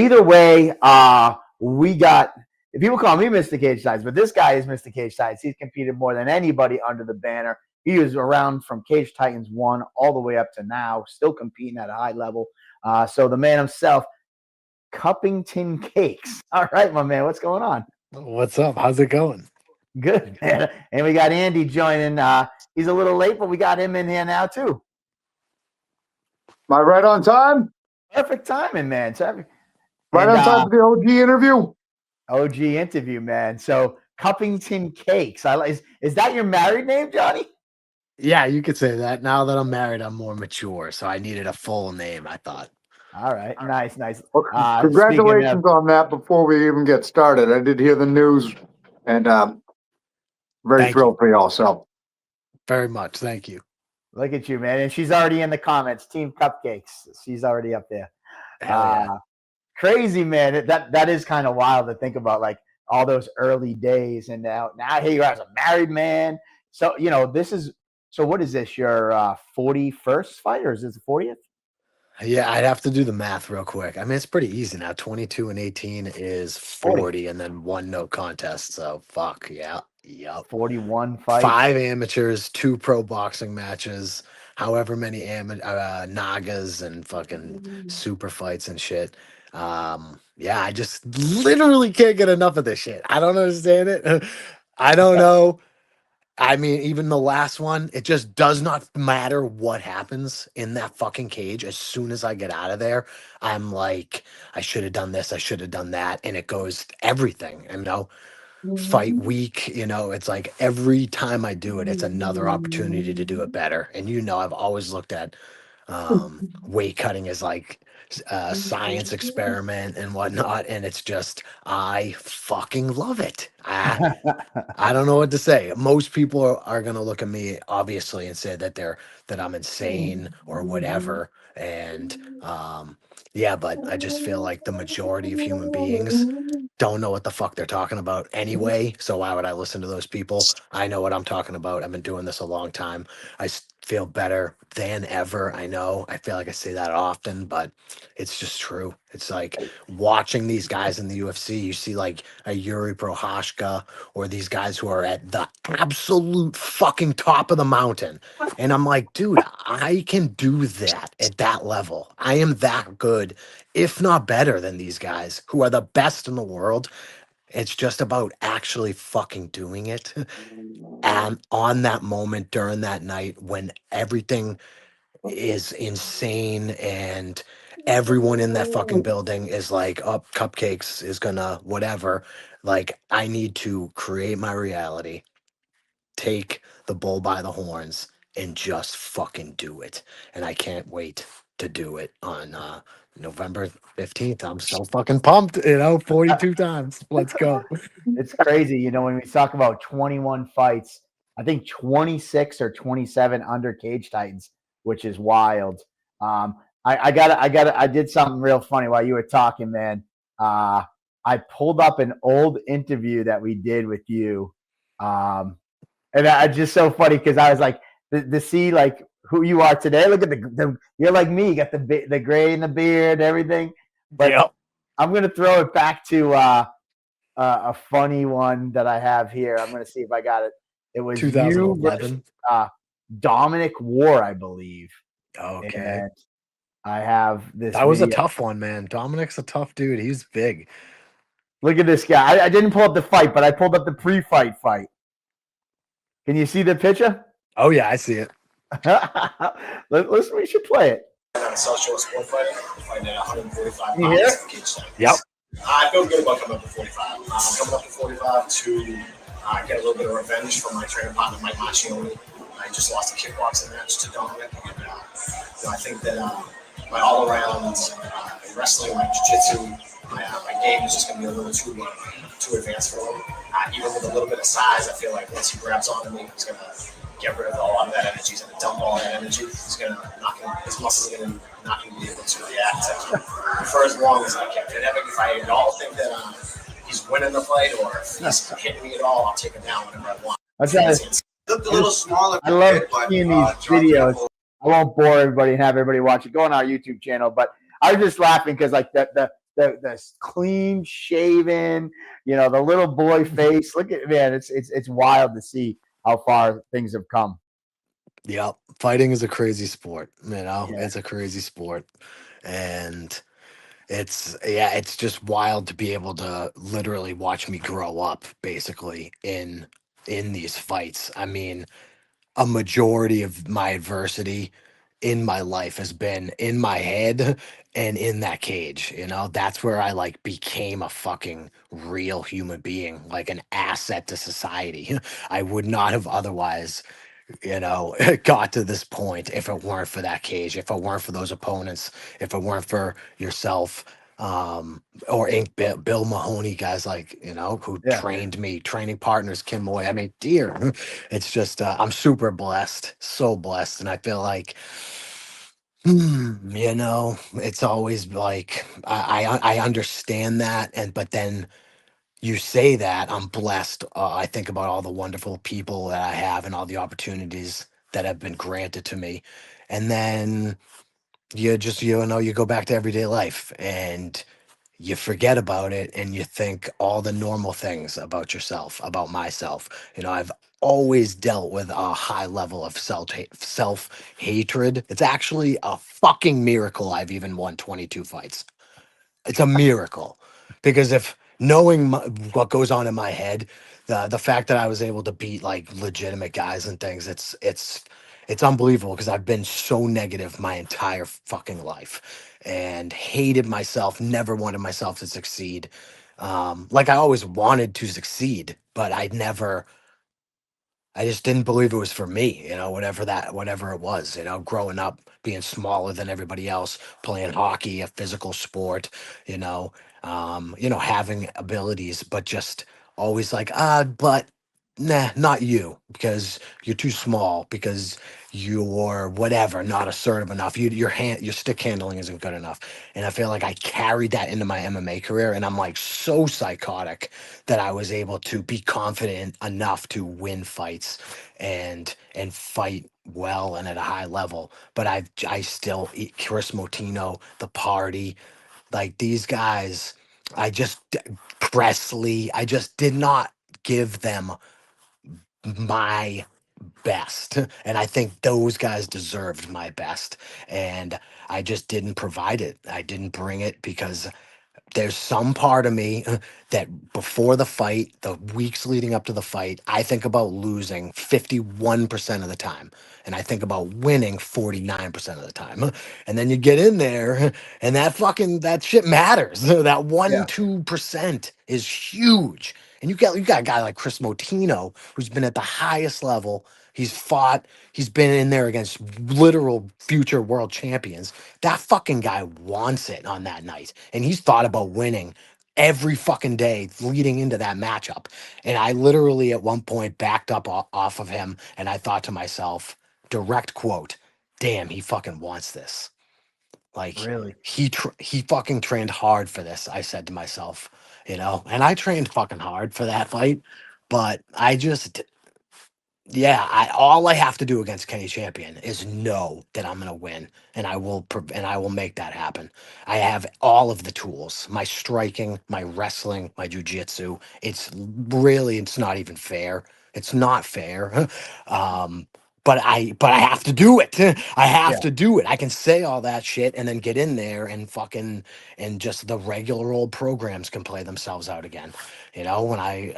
either way, we got – people call me Mr. Cage Sides, but this guy is Mr. Cage Sides. He's competed more than anybody under the banner. He was around from Cage Titans 1 all the way up to now, still competing at a high level. So the man himself, Cuppington Cakes. All right, my man, what's going on? What's up? How's it going? Good, man. And we got Andy joining. He's a little late, but we got him in here now, too. Am I right on time? Perfect timing, man. Right on time for the OG interview? OG interview, man. So, Cuppington Cakes. Is that your married name, Johnny? Yeah, you could say that. Now that I'm married, I'm more mature, so I needed a full name, I thought. All right. Nice. Well, congratulations on that before we even get started. I did hear the news, and very thrilled for you also. Very much. Thank you. Look at you, man. And she's already in the comments. Team Cupcakes. She's already up there. Crazy, man. That is kind of wild to think about, like all those early days. And now here you are as a married man. So, what is this? Your 41st fight, or is this the 40th? Yeah, I'd have to do the math real quick. I mean, it's pretty easy now. 22 and 18 is 40 and then 1 no contest. So, fuck, yeah. Yep. 41 fights. 5 amateurs, 2 pro boxing matches, however many Nagas and fucking super fights and shit. Yeah, I just literally can't get enough of this shit. I don't understand it. I don't know. I mean, even the last one, it just does not matter what happens in that fucking cage. As soon as I get out of there, I'm like, I should have done this, I should have done that. And it goes everything, fight week, it's like every time I do it, it's another opportunity to do it better. And I've always looked at weight cutting as like a science experiment and whatnot, and it's just, I fucking love it. I don't know what to say. Most people are gonna look at me obviously and say that I'm insane or whatever, and but I just feel like the majority of human beings don't know what the fuck they're talking about anyway, so why would I listen to those people? I know what I'm talking about. I've been doing this a long time. I feel better than ever. I know. I feel like I say that often, but it's just true. It's like watching these guys in the UFC. You see like a Yuri Prohashka or these guys who are at the absolute fucking top of the mountain. And I'm like, dude, I can do that at that level. I am that good, if not better than these guys who are the best in the world. It's just about actually fucking doing it. And on that moment during that night when everything is insane and everyone in that fucking building is like, oh, Cupcakes is gonna whatever. Like, I need to create my reality, take the bull by the horns, and just fucking do it. And I can't wait to do it on November 15th. I'm so fucking pumped, 42 times. Let's go. It's crazy. When we talk about 21 fights, I think 26 or 27 under Cage Titans, which is wild. I did something real funny while you were talking, man. I pulled up an old interview that we did with you. And I just so funny because I was like, to see like who you are today. Look at you're like me. You got the gray and the beard, everything. But yep. I'm gonna throw it back to a funny one that I have here. I'm gonna see if I got it. It was 2011. Dominic War, I believe. Okay. And I have this. That was a tough one, man. Dominic's a tough dude. He's big. Look at this guy. I didn't pull up the fight, but I pulled up the pre-fight fight. Can you see the picture? Oh yeah, I see it. We should play it. South Shore Sport fighting at 145 pounds. Yep. I feel good about coming up to 45. Coming up to 45 to get a little bit of revenge from my training partner, Mike Macchione. I just lost a kickboxing match to Dominic. And, I think that my all-around wrestling, my jiu-jitsu, my game is just going to be a little too advanced for him. Even with a little bit of size, I feel like once he grabs onto me, he's going to get rid of a lot of that energy. He's going to dump all that energy. He's going to his muscles are going to not going to be able to react for as long as I can. And if I at all think that he's winning the fight or if he's hitting me at all, I'll take him down whenever I want. Looked a little smaller. I love seeing these videos. I won't bore everybody and have everybody watch it. Go on our YouTube channel, but I was just laughing because like the the clean shaven, the little boy face. Look at, man, it's wild to see how far things have come. Yep. Fighting is a crazy sport, Yeah. it's a crazy sport. And it's just wild to be able to literally watch me grow up basically in these fights. I mean, a majority of my adversity in my life has been in my head and in that cage. That's where I like became a fucking real human being, like an asset to society. I would not have otherwise, got to this point if it weren't for that cage, if it weren't for those opponents, if it weren't for yourself, or Bill Mahoney, guys like, who Yeah. trained me, training partners, Kim Moy. I mean, dear, it's just, I'm super blessed, so blessed. And I feel like, it's always like, I understand that. But then you say that I'm blessed. I think about all the wonderful people that I have and all the opportunities that have been granted to me. And then you go back to everyday life and you forget about it and you think all the normal things about yourself, about myself. I've always dealt with a high level of self hatred. It's actually a fucking miracle I've even won 22 fights. It's a miracle because if knowing what goes on in my head, the fact that I was able to beat like legitimate guys and things, it's unbelievable because I've been so negative my entire fucking life and hated myself, never wanted myself to succeed. Like I always wanted to succeed, but I just didn't believe it was for me, whatever it was, growing up, being smaller than everybody else, playing hockey, a physical sport, having abilities, but just always like, but nah, not you, because you're too small, because you're whatever, not assertive enough. Your stick handling isn't good enough. And I feel like I carried that into my MMA career, and I'm like so psychotic that I was able to be confident enough to win fights and fight well and at a high level. But I still eat Chris Motino, the party, like these guys. I just Presley. I just did not give them my best, and I think those guys deserved my best, and I just didn't provide it. I didn't bring it because there's some part of me that before the fight, the weeks leading up to the fight, I think about losing 51% of the time. And I think about winning 49% of the time. And then you get in there and that shit matters. That Yeah. 2% is huge. And you got a guy like Chris Motino, who's been at the highest level. He's been in there against literal future world champions. That fucking guy wants it on that night. And he's thought about winning every fucking day leading into that matchup. And I literally at one point backed up off of him and I thought to myself, direct quote, damn, he fucking wants this. Like Really. he fucking trained hard for this, I said to myself, and I trained fucking hard for that fight. But all I have to do against Kenny Champion is know that I'm gonna win, and I will make that happen. I have all of the tools: my striking, my wrestling, my jujitsu. It's not even fair. It's not fair. um, but I have to do it. I have Yeah. to do it. I can say all that shit and then get in there and and just the regular old programs can play themselves out again. When I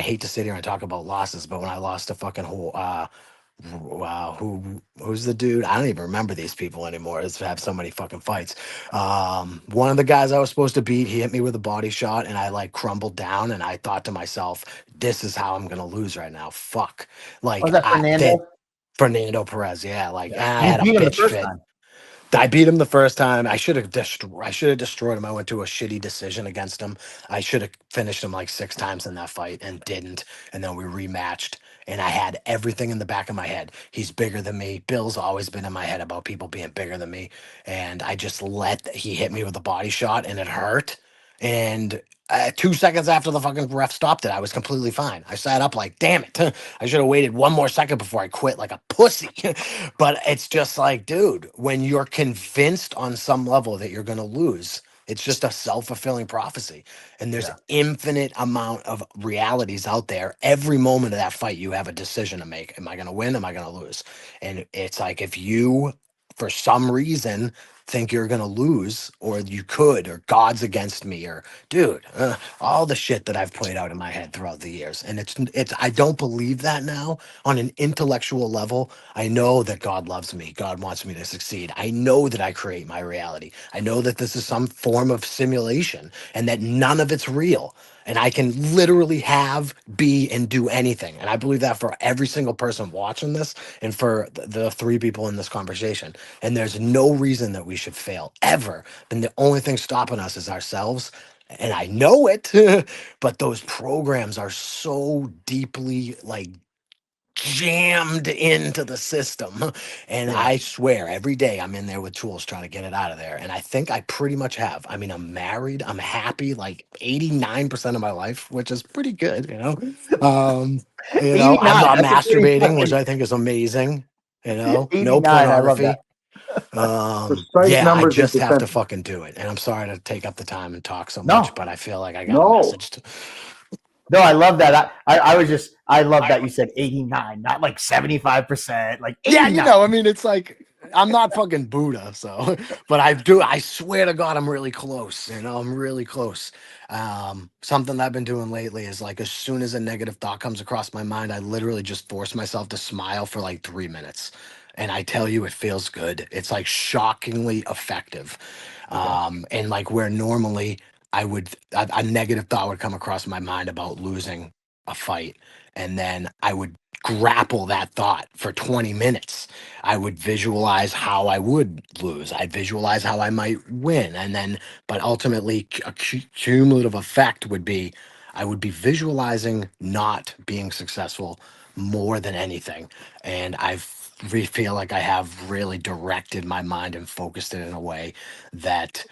hate to sit here and talk about losses, but when I lost to fucking who's the dude? I don't even remember these people anymore. It's have so many fucking fights. One of the guys I was supposed to beat, he hit me with a body shot, and I like crumbled down, and I thought to myself, "This is how I'm gonna lose right now. Fuck!" Like Was that Fernando? Fernando Perez, yeah. Like Yeah. I You had a beat him the bitch first fit. time. I beat him the first time. I should have destroyed him. I went to a shitty decision against him. I should have finished him like 6 times in that fight and didn't. And then we rematched. And I had everything in the back of my head. He's bigger than me. Bill's always been in my head about people being bigger than me. And I just he hit me with a body shot and it hurt. And 2 seconds after the fucking ref stopped it, I was completely fine. I sat up like, damn it. I should have waited one more second before I quit like a pussy. But it's just like, dude, when you're convinced on some level that you're going to lose, It's just a self-fulfilling prophecy. And there's Yeah. infinite amount of realities out there. Every moment of that fight, you have a decision to make. Am I going to win? Am I going to lose? And it's like, if you, for some reason, think you're going to lose, or you could, or God's against me, or dude, all the shit that I've played out in my head throughout the years. And it's, I don't believe that now on an intellectual level. I know that God loves me. God wants me to succeed. I know that I create my reality. I know that this is some form of simulation and that none of it's real. And I can literally have, be, and do anything. And I believe that for every single person watching this and for the three people in this conversation. And there's no reason that we should fail ever. And the only thing stopping us is ourselves. And I know it, but those programs are so deeply like jammed into the system. And Yeah. I swear every day I'm in there with tools trying to get it out of there. And I think I pretty much have. I mean, I'm married, I'm happy like 89% of my life, which is pretty good, you know. I'm 89. not That's a pretty masturbating, which fucking I think is amazing, no 89. I love pornography. that. Precise Yeah, I numbers and just have to percentages. fucking do it. And I'm sorry to take up the time and talk so much, No, but I feel like I got a No, message to. no, I love that. I was just, I love that you said 89, not like 75%, like Yeah, 89. I mean, it's like I'm not fucking Buddha, so but I swear to God, I'm really close, I'm really close. Something that I've been doing lately is like as soon as a negative thought comes across my mind, I literally just force myself to smile for like 3 minutes. And I tell you, it feels good. It's like shockingly effective. Okay. And like where normally a negative thought would come across my mind about losing a fight. And then I would grapple that thought for 20 minutes. I would visualize how I would lose. I'd visualize how I might win. And then, but ultimately, a cumulative effect would be I would be visualizing not being successful more than anything. And feel like I have really directed my mind and focused it in a way that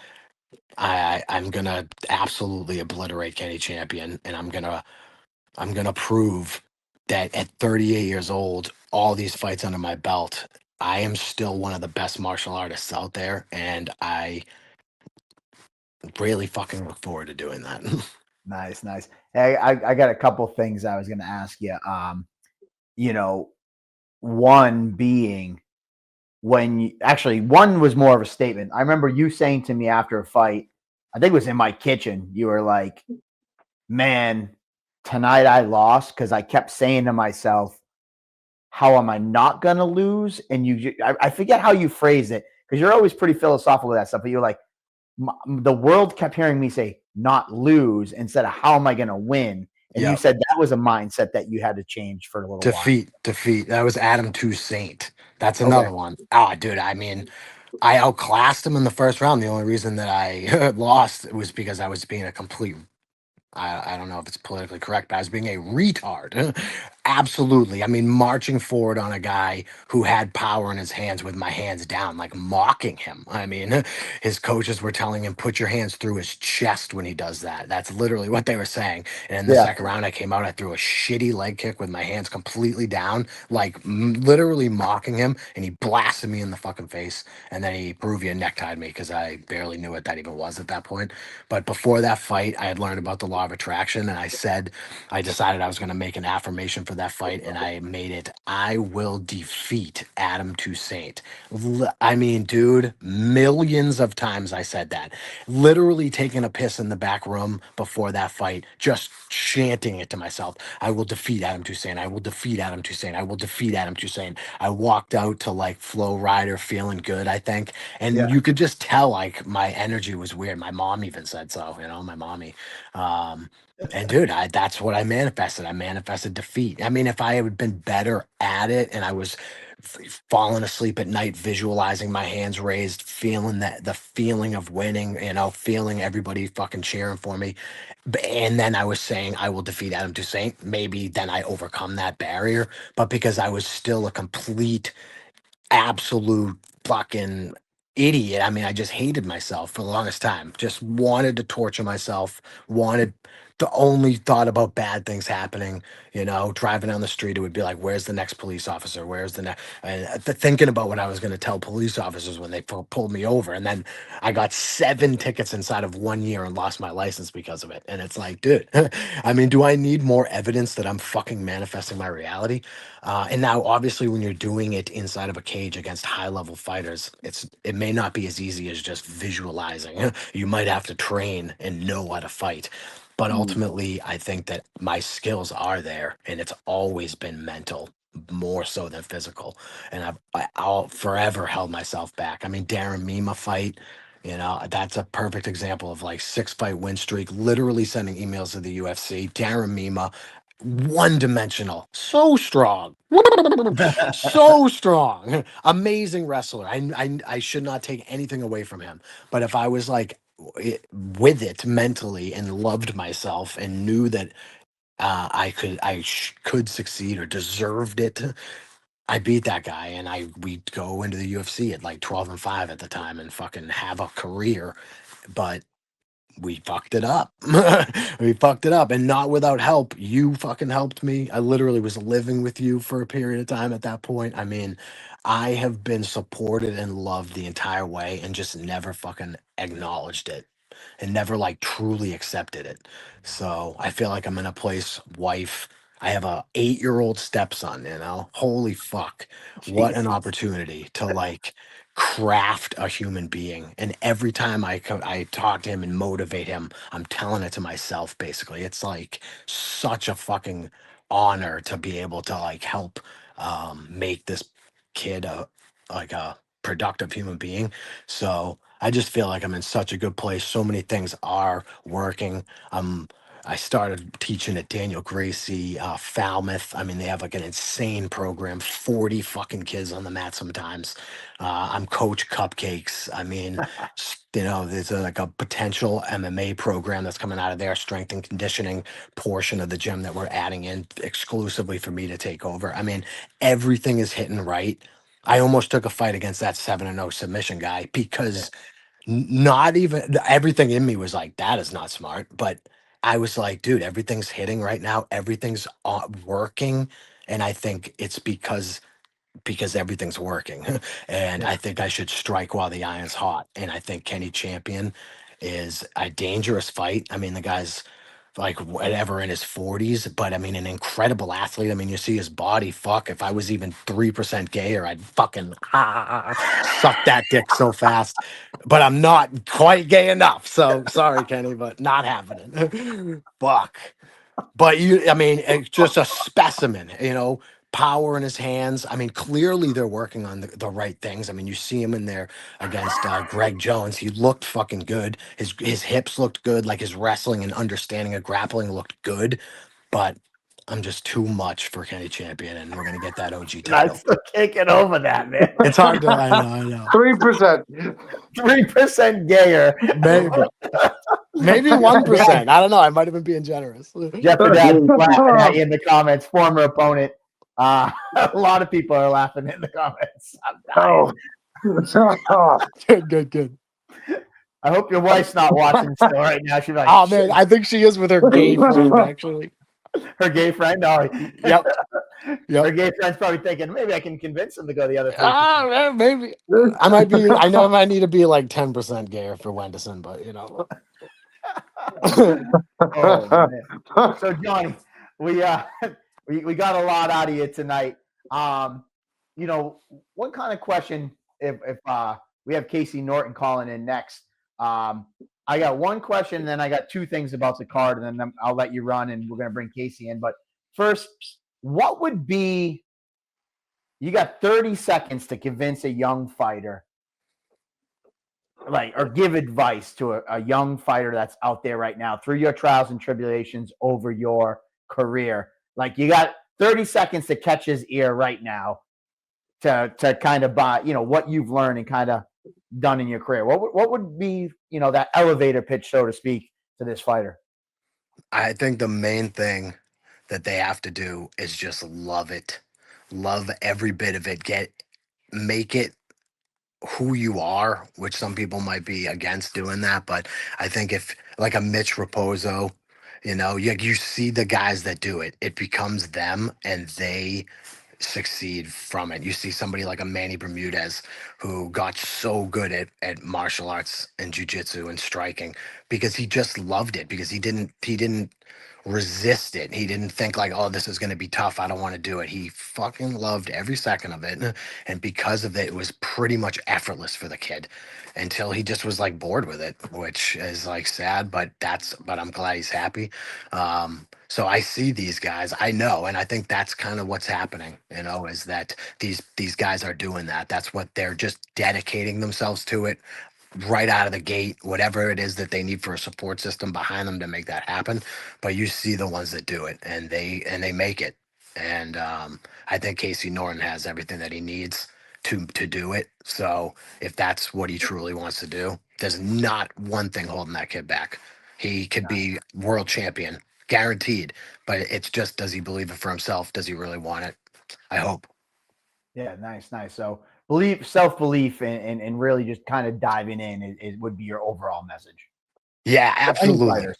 I'm gonna absolutely obliterate Kenny Champion, and I'm gonna prove that at 38 years old, all these fights under my belt, I am still one of the best martial artists out there, and I really fucking look forward to doing that. Nice, nice. Hey, I got a couple things I was going to ask you. You know, one being when you actually, one was more of a statement. I remember you saying to me after a fight, I think it was in my kitchen, you were like, man, tonight I lost because I kept saying to myself, how am I not going to lose? And I forget how you phrased it because you're always pretty philosophical with that stuff. But you're like, the world kept hearing me say not lose instead of how am I going to win? And you Yep. said that was a mindset that you had to change for a little while. Defeat. That was Adam Toussaint. That's Okay. another one. Oh, dude, I mean, I outclassed him in the first round. The only reason that I lost was because I was being a complete I don't know if it's politically correct, but I was being a retard. Absolutely. I mean, marching forward on a guy who had power in his hands with my hands down, like mocking him. I mean, his coaches were telling him, put your hands through his chest when he does that. That's literally what they were saying. And in the Yeah. second round, I came out, I threw a shitty leg kick with my hands completely down, like literally mocking him. And he blasted me in the fucking face. And then he Peruvian necktied me because I barely knew what that even was at that point. But before that fight, I had learned about the law of attraction, and I decided I was going to make an affirmation for that fight, and I made it, I will defeat Adam Toussaint. I mean, dude, millions of times I said that. Literally taking a piss in the back room before that fight, just chanting it to myself. I will defeat Adam Toussaint. I will defeat Adam Toussaint. I will defeat Adam Toussaint. I walked out to like Flow Rider feeling good, I think. And Yeah. you could just tell like my energy was weird. My mom even said so, my mommy. And dude, that's what I manifested. I manifested defeat. I mean, if I had been better at it and I was falling asleep at night, visualizing my hands raised, feeling that the feeling of winning, feeling everybody fucking cheering for me. And then I was saying, I will defeat Adam Toussaint. Maybe then I overcome that barrier. But because I was still a complete absolute fucking idiot. I mean, I just hated myself for the longest time. Just wanted to torture myself, wanted only thought about bad things happening. You know, driving down the street, it would be like, where's the next police officer? Where's the next? And thinking about what I was going to tell police officers when they pulled me over. And then I got 7 tickets inside of 1 year and lost my license because of it. And it's like, dude, I mean, do I need more evidence that I'm fucking manifesting my reality? And now, obviously, when you're doing it inside of a cage against high-level fighters, it may not be as easy as just visualizing. You might have to train and know how to fight. But ultimately, I think that my skills are there, and it's always been mental more so than physical. And I'll forever held myself back. I mean, Darren Mima fight, you know, that's a perfect example of like 6-fight win streak, literally sending emails to the UFC. Darren Mima, one dimensional, so strong, so strong, amazing wrestler. I should not take anything away from him. But if I was like with it mentally and loved myself and knew that I could succeed or deserved it, I beat that guy, and we'd go into the UFC at like 12-5 at the time and fucking have a career. But we fucked it up. We fucked it up, and not without help. You fucking helped me. I literally was living with you for a period of time at that point. I mean, I have been supported and loved the entire way and just never fucking acknowledged it and never like truly accepted it. So I feel like I'm in a place, wife. I have a 8-year-old stepson, you know. Holy fuck. What an Jesus. opportunity to like craft a human being. And every time I talk to him and motivate him, I'm telling it to myself basically. It's like such a fucking honor to be able to like help make this kid a productive human being. So I just feel like I'm in such a good place. So many things are working. I started teaching at Daniel Gracie, Falmouth. I mean, they have like an insane program, 40 fucking kids on the mat sometimes. I'm coach Cupcakes. I mean, you know, there's like a potential MMA program that's coming out of their strength and conditioning portion of the gym that we're adding in exclusively for me to take over. I mean, everything is hitting right. I almost took a fight against that 7-0 submission guy because not even everything in me was like, that is not smart. But I was like, dude, everything's hitting right now. Everything's working. And I think it's because everything's working. And Yeah. I think I should strike while the iron's hot. And I think Kenny Champion is a dangerous fight. I mean, the guy's like whatever in his 40s, but I mean, an incredible athlete. I mean, you see his body. Fuck, if I was even 3% gayer, I'd fucking suck that dick so fast. But I'm not quite gay enough. So sorry, Kenny, but not happening. Fuck. But I mean, it's just a specimen, you know, power in his hands. I mean, clearly they're working on the right things. I mean, you see him in there against Greg Jones. He looked fucking good. His hips looked good. Like his wrestling and understanding of grappling looked good. But I'm just too much for Kenny Champion, and we're gonna get that OG And I title. still can't get over that, man. It's hard to. I know. 3%. 3% gayer. Maybe 1%. I don't know. I might have been being generous. Jeff and Dad laughing at you in the comments. Former opponent. A lot of people are laughing in the comments. I'm dying. Good. I hope your wife's not watching still right now. She's like, Oh man, I think she is with her gay friend actually. her gay friend. Oh, Yep. Her gay friend's probably thinking maybe I can convince him to go the other place. Man, maybe I might be. I know I might need to be like 10% gayer for Wenderson, but you know. Oh, man. So Johnny, we got a lot out of you tonight. You know, one kind of question if we have Casey Norton calling in next. I got one question, and then I got 2 things about the card, and then I'll let you run, and we're gonna bring Casey in. But first, what would be? You got 30 seconds to convince a young fighter, like, or give advice to a young fighter that's out there right now through your trials and tribulations over your career. Like, you got 30 seconds to catch his ear right now to kind of buy, you know, what you've learned and kind of done in your career. What would be, you know, that elevator pitch, so to speak, to this fighter? I think the main thing that they have to do is just love it. Love every bit of it. Make it who you are, which some people might be against doing that. But I think if like a Mitch Raposo, You know, you see the guys that do it. It becomes them, and they succeed from it. You see somebody like a Manny Bermudez who got so good at martial arts and jujitsu and striking because he just loved it, because he didn't resist it. He didn't think like, oh, this is going to be tough, I don't want to do it. He fucking loved every second of it, and because of it, it was pretty much effortless for the kid until he just was like bored with it, which is like sad, but I'm glad he's happy. So I see these guys, I know, and I think that's kind of what's happening, you know, is that these guys are doing that. That's what they're just dedicating themselves to it right out of the gate, whatever it is that they need for a support system behind them to make that happen. But you see the ones that do it, and they make it. And I think Casey Norton has everything that he needs to do it. So if that's what he truly wants to do, there's not one thing holding that kid back. He could be world champion, guaranteed. But it's just, does he believe it for himself? Does he really want it? I hope. Yeah, nice. So self-belief, and really just kind of diving in would be your overall message. Yeah, For any absolutely. fighters.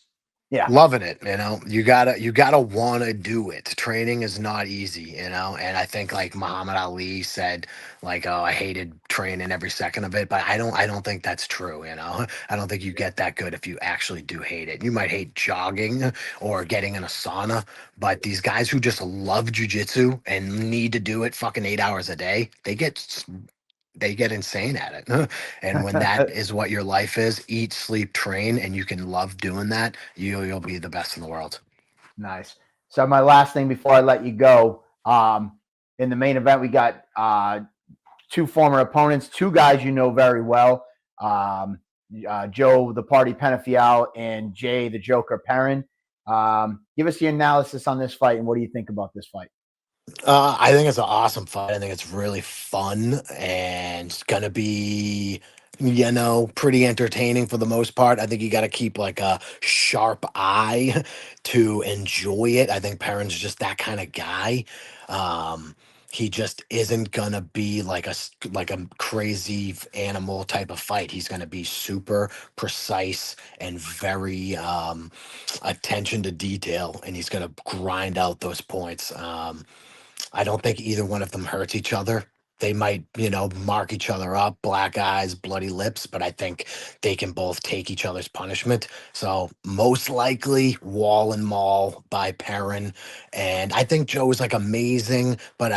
Yeah. Loving it, you know. You gotta want to do it. Training is not easy, you know. And I think like Muhammad Ali said, like, oh, I hated training every second of it, but I don't think that's true, you know. I don't think you get that good if you actually do hate it. You might hate jogging or getting in a sauna, but these guys who just love jujitsu and need to do it fucking 8 hours a day, they get insane at it. And when that is what your life is, eat, sleep, train, and you can love doing that, you'll be the best in the world. Nice. So my last thing before I let you go, in the main event, we got two former opponents, two guys you know very well, Joe the Party Penafiel and Jay the Joker Perrin. Give us your analysis on this fight, and what do you think about this fight? I think it's an awesome fight. I think it's really fun and it's gonna be, you know, pretty entertaining for the most part. I think you got to keep like a sharp eye to enjoy it. I think Perrin's just that kind of guy. Um, he just isn't gonna be like like a crazy animal type of fight. He's gonna be super precise and very attention to detail, and he's gonna grind out those points. I don't think either one of them hurts each other. They might, you know, mark each other up, black eyes, bloody lips, but I think they can both take each other's punishment. So most likely wall and maul by Perrin. And I think Joe is like amazing, but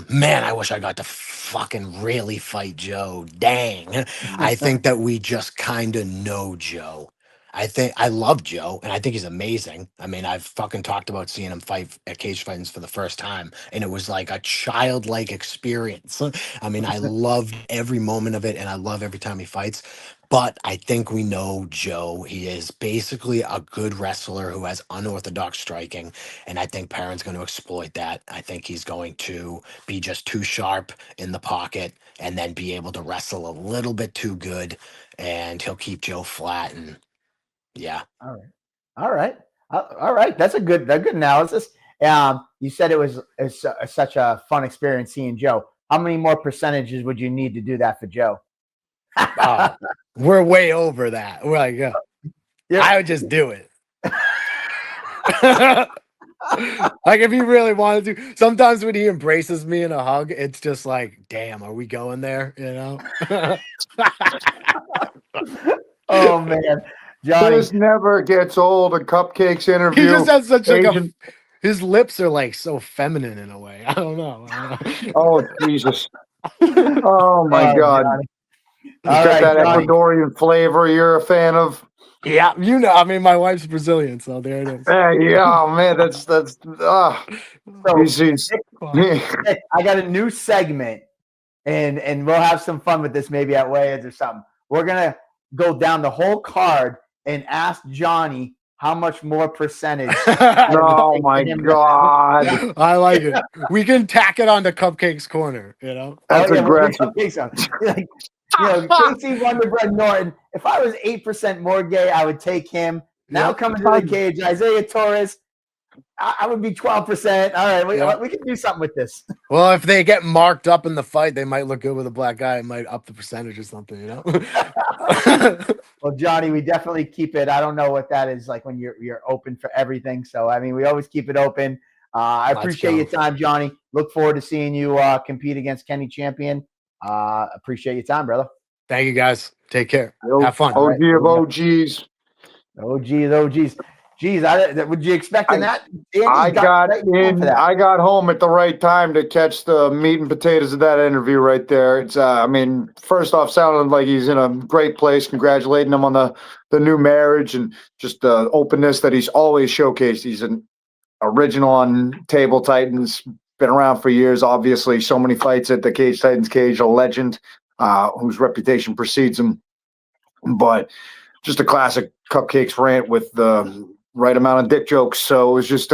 man, I wish I got to fucking really fight Joe. Dang. I think that we just kind of know Joe. I think I love Joe, and I think he's amazing. I mean, I've fucking talked about seeing him fight at cage fightings for the first time, and it was like a childlike experience. I mean, I loved every moment of it, and I love every time he fights. But I think we know Joe. He is basically a good wrestler who has unorthodox striking, and I think Perrin's going to exploit that. I think he's going to be just too sharp in the pocket, and then be able to wrestle a little bit too good, and he'll keep Joe flat. And yeah. All right. That's a good analysis. You said it's such a fun experience seeing Joe. How many more percentages would you need to do that for Joe? We're way over that. We're like, I would just do it. Like if he really wanted to. Sometimes when he embraces me in a hug, it's just like, damn, are we going there? You know? Oh man. Johnny. This never gets old. A Cupcakes interview. He just has such like his lips are like so feminine in a way. I don't know. Oh Jesus. Oh my God. Got that Johnny. Ecuadorian flavor you're a fan of? Yeah, you know, I mean, my wife's Brazilian, so there it is. Yeah, oh man, that's So, Nick, I got a new segment, and we'll have some fun with this maybe at Weigh-Ins or something. We're gonna go down the whole card and ask Johnny how much more percentage. oh my God. I like it. We can tack it on to Cupcakes Corner, you know? That's aggressive. Like, you know, Casey Wonderbread Norton. If I was 8% more gay, I would take him. Now coming to the cage, Isaiah Torres. I would be 12%. All right, Yeah. we can do something with this. Well, if they get marked up in the fight, they might look good with a black guy. It might up the percentage or something, you know? Well, Johnny, we definitely keep it. I don't know what that is like when you're open for everything. So, I mean, we always keep it open. I Let's appreciate go. your time, Johnny. Look forward to seeing you compete against Kenny Champion. Appreciate your time, brother. Thank you, guys. Take care. Have fun. OG right, of OGs. Oh, geez. Geez, would you expecting that? Andy, I got right in for that. I got home at the right time to catch the meat and potatoes of that interview right there. It's I mean, first off, sounded like he's in a great place, congratulating him on the new marriage and just the openness that he's always showcased. He's an original on Table Titans, been around for years, obviously, so many fights at the Cage Titans cage, a legend whose reputation precedes him. But just a classic Cupcakes rant with the right amount of dick jokes. So it was just